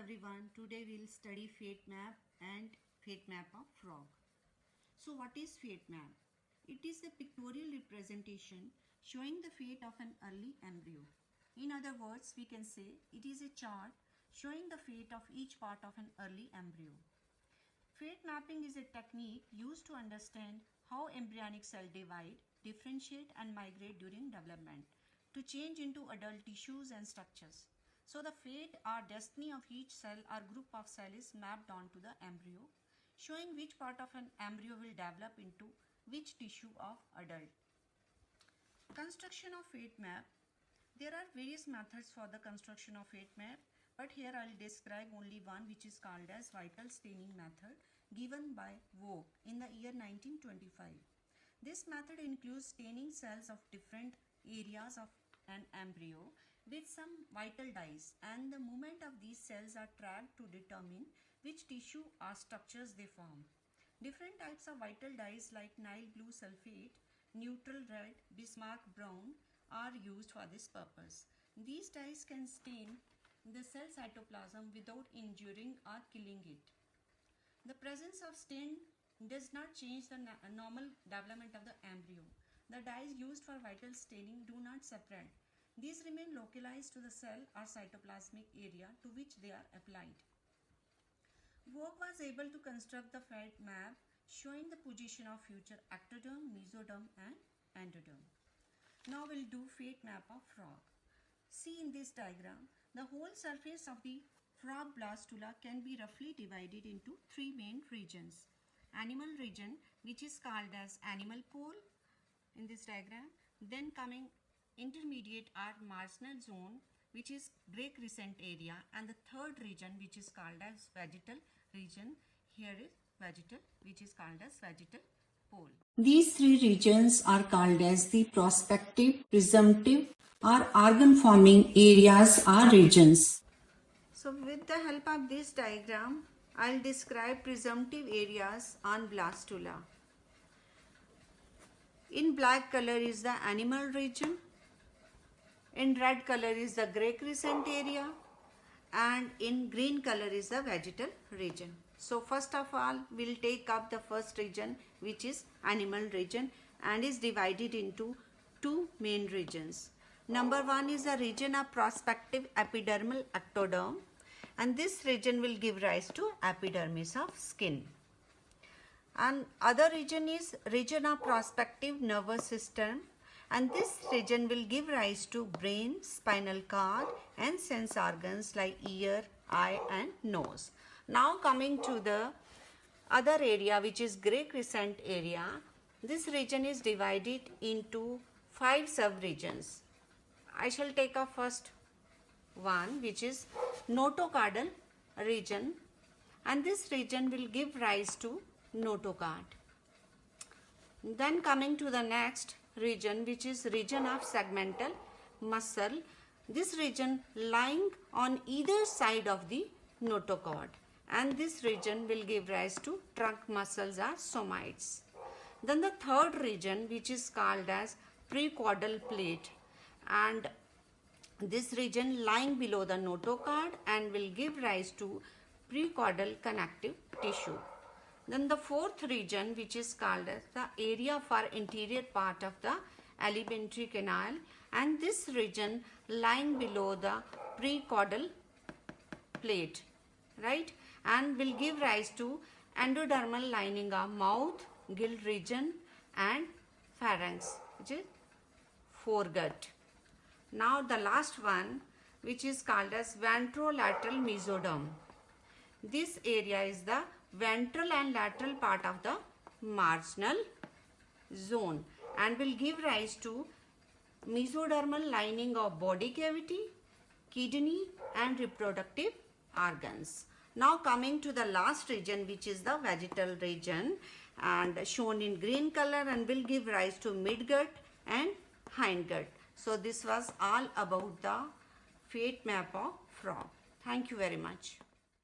everyone, today we'll study fate map and fate map of frog. So what is fate map? It is a pictorial representation showing the fate of an early embryo. In other words, we can say it is a chart showing the fate of each part of an early embryo. Fate mapping is a technique used to understand how embryonic cells divide, differentiate and migrate during development to change into adult tissues and structures. So the fate or destiny of each cell or group of cells is mapped onto the embryo, showing which part of an embryo will develop into which tissue of adult. Construction of fate map. There are various methods for the construction of fate map, but here I will describe only one, which is called as vital staining method, given by Vogt in the year 1925. This method includes staining cells of different areas of an embryo with some vital dyes, and the movement of these cells are tracked to determine which tissue or structures they form. Different types of vital dyes like Nile blue sulfate, neutral red, Bismarck brown are used for this purpose. These dyes can stain the cell cytoplasm without injuring or killing it. The presence of stain does not change the normal development of the embryo. The dyes used for vital staining do not separate. These remain localized to the cell or cytoplasmic area to which they are applied. Vogt was able to construct the fate map showing the position of future ectoderm, mesoderm and endoderm. Now we'll do fate map of frog. See in this diagram, the whole surface of the frog blastula can be roughly divided into three main regions. Animal region, which is called as animal pole in this diagram. Then coming intermediate or marginal zone, which is gray crescent area, and the third region, which is called as vegetal region. Here is vegetal, which is called as vegetal pole. These three regions are called as the prospective, presumptive or organ forming areas or regions. So with the help of this diagram, I will describe presumptive areas on blastula. In black color is the animal region, in red color is the gray crescent area, and in green color is the vegetal region. So first of all, we will take up the first region, which is animal region, and is divided into two main regions. Number one is the region of prospective epidermal ectoderm, and this region will give rise to epidermis of skin. And other region is region of prospective nervous system, and this region will give rise to brain, spinal cord and sense organs like ear, eye and nose. Now coming to the other area, which is gray crescent area, this region is divided into 5 sub-regions. I shall take up first one, which is notochordal region, and this region will give rise to notochord. Then coming to the next region, which is region of segmental muscle. This region lying on either side of the notochord, and this region will give rise to trunk muscles or somites. Then the third region, which is called as precaudal plate, and this region lying below the notochord and will give rise to precaudal connective tissue. Then the fourth region, which is called as the area for interior part of the alimentary canal, and this region lying below the precaudal plate, right, and will give rise to endodermal lining of mouth, gill region and pharynx, which is foregut. Now the last one, which is called as ventrolateral mesoderm. This area is the ventral and lateral part of the marginal zone and will give rise to mesodermal lining of body cavity, kidney and reproductive organs. Now coming to the last region, which is the vegetal region, and shown in green color, and will give rise to midgut and hindgut. So this was all about the fate map of frog. Thank you very much.